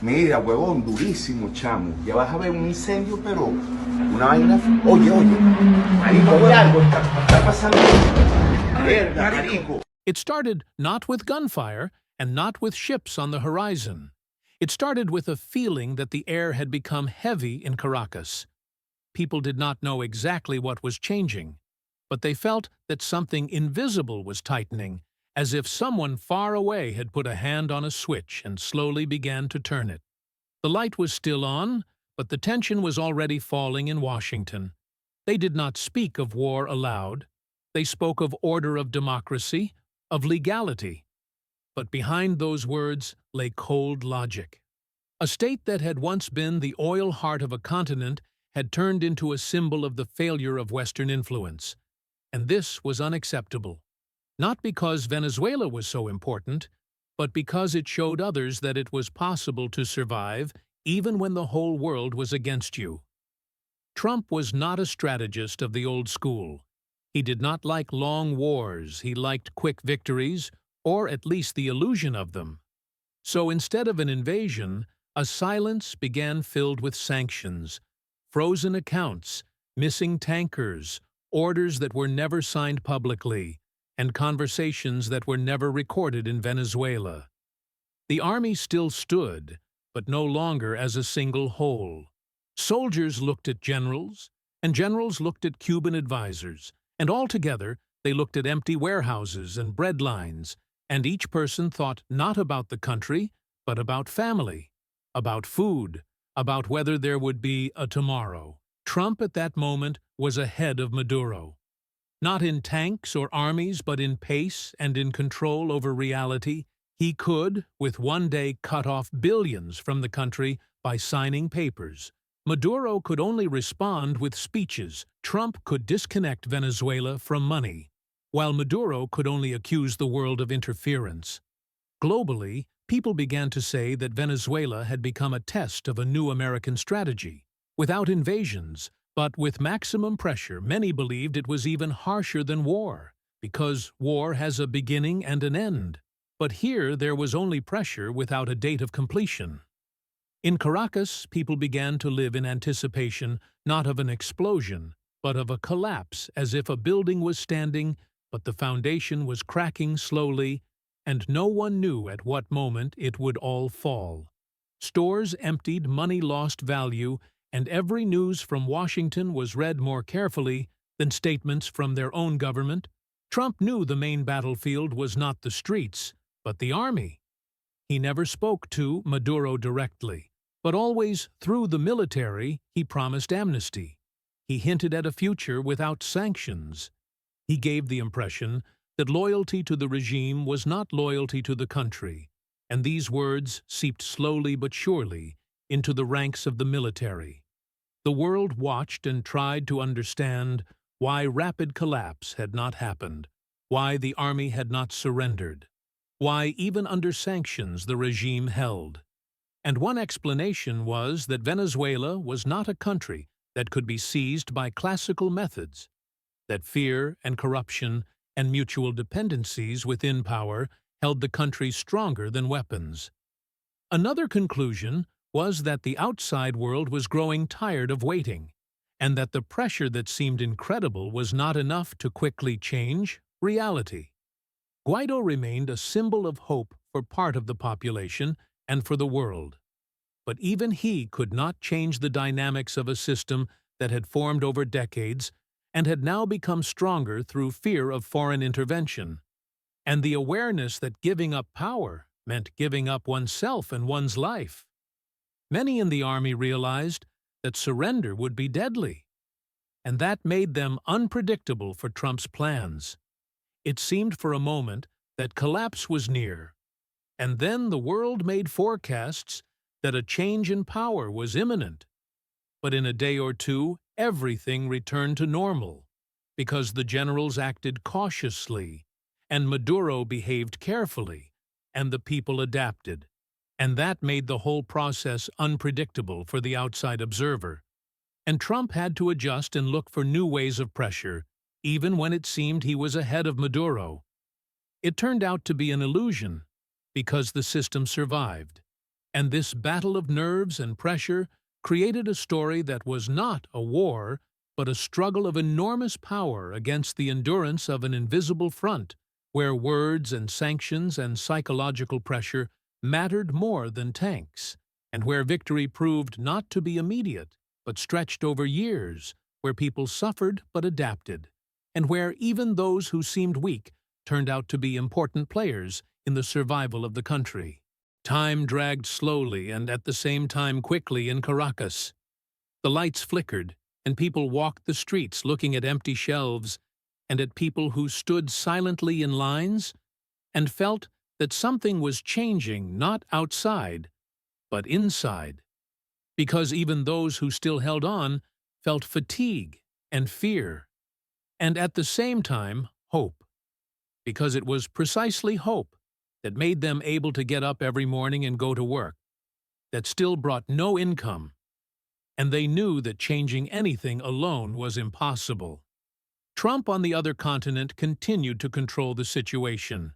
Mira, huevón, durísimo, chamo. Ya vas a ver un incendio, pero una vaina. Oye, oye. Marico, oye algo. Está pasando. Verga, marico. It started not with gunfire and not with ships on the horizon. It started with a feeling that the air had become heavy in Caracas. People did not know exactly what was changing, but they felt that something invisible was tightening, as if someone far away had put a hand on a switch and slowly began to turn it. The light was still on, but the tension was already falling in Washington. They did not speak of war aloud. They spoke of order of democracy, of legality. But behind those words lay cold logic. A state that had once been the oil heart of a continent had turned into a symbol of the failure of Western influence. And this was unacceptable. Not because Venezuela was so important, but because it showed others that it was possible to survive even when the whole world was against you. Trump was not a strategist of the old school. He did not like long wars, he liked quick victories, or at least the illusion of them. So instead of an invasion, a silence began filled with sanctions, frozen accounts, missing tankers, orders that were never signed publicly, and conversations that were never recorded in Venezuela. The army still stood, but no longer as a single whole. Soldiers looked at generals, and generals looked at Cuban advisors, and altogether they looked at empty warehouses and bread lines, and each person thought not about the country, but about family, about food, about whether there would be a tomorrow. Trump at that moment was ahead of Maduro. Not in tanks or armies, but in pace and in control over reality, he could, with one day, cut off billions from the country by signing papers. Maduro could only respond with speeches. Trump could disconnect Venezuela from money, while Maduro could only accuse the world of interference. Globally, people began to say that Venezuela had become a test of a new American strategy. Without invasions, but with maximum pressure, many believed it was even harsher than war, because war has a beginning and an end. But here there was only pressure without a date of completion. In Caracas, people began to live in anticipation not of an explosion, but of a collapse, as if a building was standing, but the foundation was cracking slowly, and no one knew at what moment it would all fall. Stores emptied, money lost value, and every news from Washington was read more carefully than statements from their own government. Trump knew the main battlefield was not the streets, but the army. He never spoke to Maduro directly, but always through the military he promised amnesty. He hinted at a future without sanctions. He gave the impression that loyalty to the regime was not loyalty to the country, and these words seeped slowly but surely into the ranks of the military. The world watched and tried to understand why rapid collapse had not happened, why the army had not surrendered, why even under sanctions the regime held. And one explanation was that Venezuela was not a country that could be seized by classical methods, that fear and corruption and mutual dependencies within power held the country stronger than weapons. Another conclusion was that the outside world was growing tired of waiting, and that the pressure that seemed incredible was not enough to quickly change reality. Guaido remained a symbol of hope for part of the population and for the world. But even he could not change the dynamics of a system that had formed over decades and had now become stronger through fear of foreign intervention, and the awareness that giving up power meant giving up oneself and one's life. Many in the army realized that surrender would be deadly, and that made them unpredictable for Trump's plans. It seemed for a moment that collapse was near, and then the world made forecasts that a change in power was imminent. But in a day or two, everything returned to normal, because the generals acted cautiously, and Maduro behaved carefully, and the people adapted. And that made the whole process unpredictable for the outside observer. And Trump had to adjust and look for new ways of pressure, even when it seemed he was ahead of Maduro. It turned out to be an illusion, because the system survived. And this battle of nerves and pressure created a story that was not a war, but a struggle of enormous power against the endurance of an invisible front, where words and sanctions and psychological pressure mattered more than tanks, and where victory proved not to be immediate, but stretched over years, where people suffered but adapted, and where even those who seemed weak turned out to be important players in the survival of the country. Time dragged slowly and at the same time quickly in Caracas. The lights flickered, and people walked the streets looking at empty shelves and at people who stood silently in lines and felt that something was changing not outside, but inside. Because even those who still held on felt fatigue and fear, and at the same time hope, because it was precisely hope that made them able to get up every morning and go to work, that still brought no income, and they knew that changing anything alone was impossible. Trump on the other continent continued to control the situation.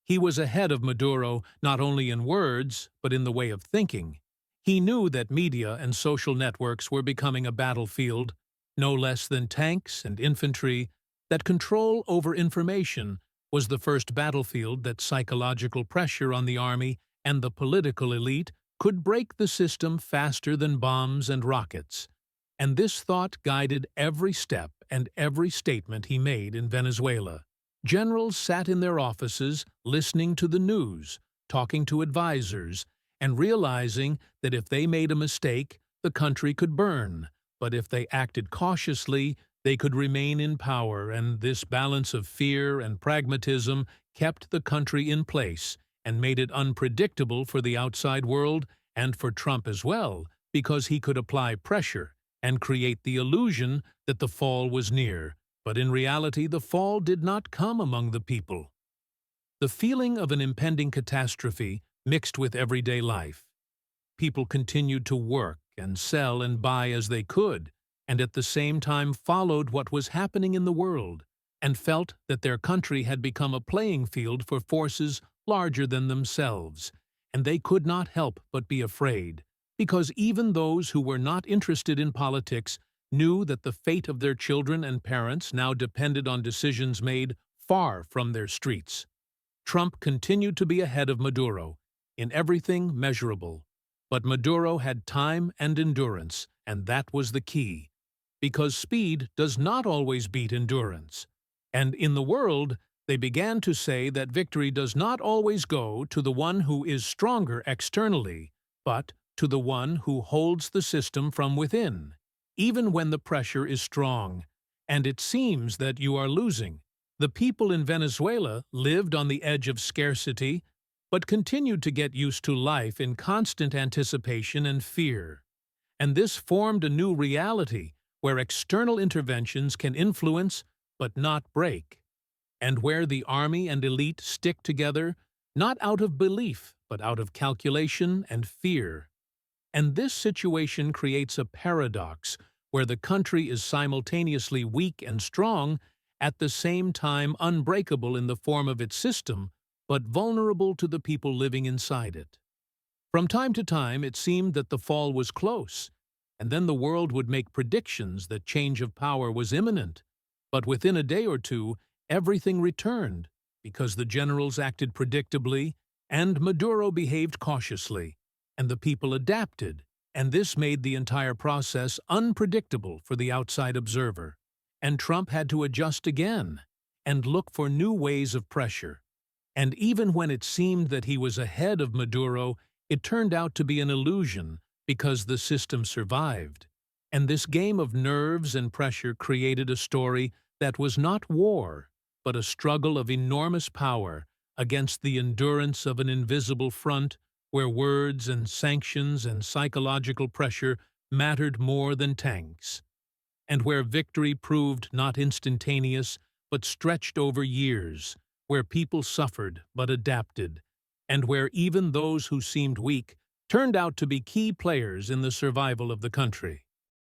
He was ahead of Maduro not only in words, but in the way of thinking. He knew that media and social networks were becoming a battlefield, no less than tanks and infantry, that control over information was the first battlefield that psychological pressure on the army and the political elite could break the system faster than bombs and rockets. And this thought guided every step and every statement he made in Venezuela. Generals sat in their offices listening to the news, talking to advisors, and realizing that if they made a mistake, the country could burn, but if they acted cautiously, they could remain in power, and this balance of fear and pragmatism kept the country in place and made it unpredictable for the outside world and for Trump as well, because he could apply pressure and create the illusion that the fall was near. But in reality, the fall did not come among the people. The feeling of an impending catastrophe mixed with everyday life. People continued to work and sell and buy as they could, and at the same time followed what was happening in the world, and felt that their country had become a playing field for forces larger than themselves, and they could not help but be afraid, because even those who were not interested in politics knew that the fate of their children and parents now depended on decisions made far from their streets. Trump continued to be ahead of Maduro in everything measurable, but Maduro had time and endurance, and that was the key, because speed does not always beat endurance. And in the world, they began to say that victory does not always go to the one who is stronger externally, but to the one who holds the system from within, even when the pressure is strong, and it seems that you are losing. The people in Venezuela lived on the edge of scarcity, but continued to get used to life in constant anticipation and fear. And this formed a new reality, where external interventions can influence but not break, and where the army and elite stick together, not out of belief, but out of calculation and fear. And this situation creates a paradox where the country is simultaneously weak and strong, at the same time unbreakable in the form of its system, but vulnerable to the people living inside it. From time to time, it seemed that the fall was close, and then the world would make predictions that change of power was imminent. But within a day or two, everything returned, because the generals acted predictably, and Maduro behaved cautiously, and the people adapted, and this made the entire process unpredictable for the outside observer. And Trump had to adjust again, and look for new ways of pressure. And even when it seemed that he was ahead of Maduro, it turned out to be an illusion, because the system survived. And this game of nerves and pressure created a story that was not war, but a struggle of enormous power against the endurance of an invisible front, where words and sanctions and psychological pressure mattered more than tanks, and where victory proved not instantaneous, but stretched over years, where people suffered but adapted, and where even those who seemed weak turned out to be key players in the survival of the country.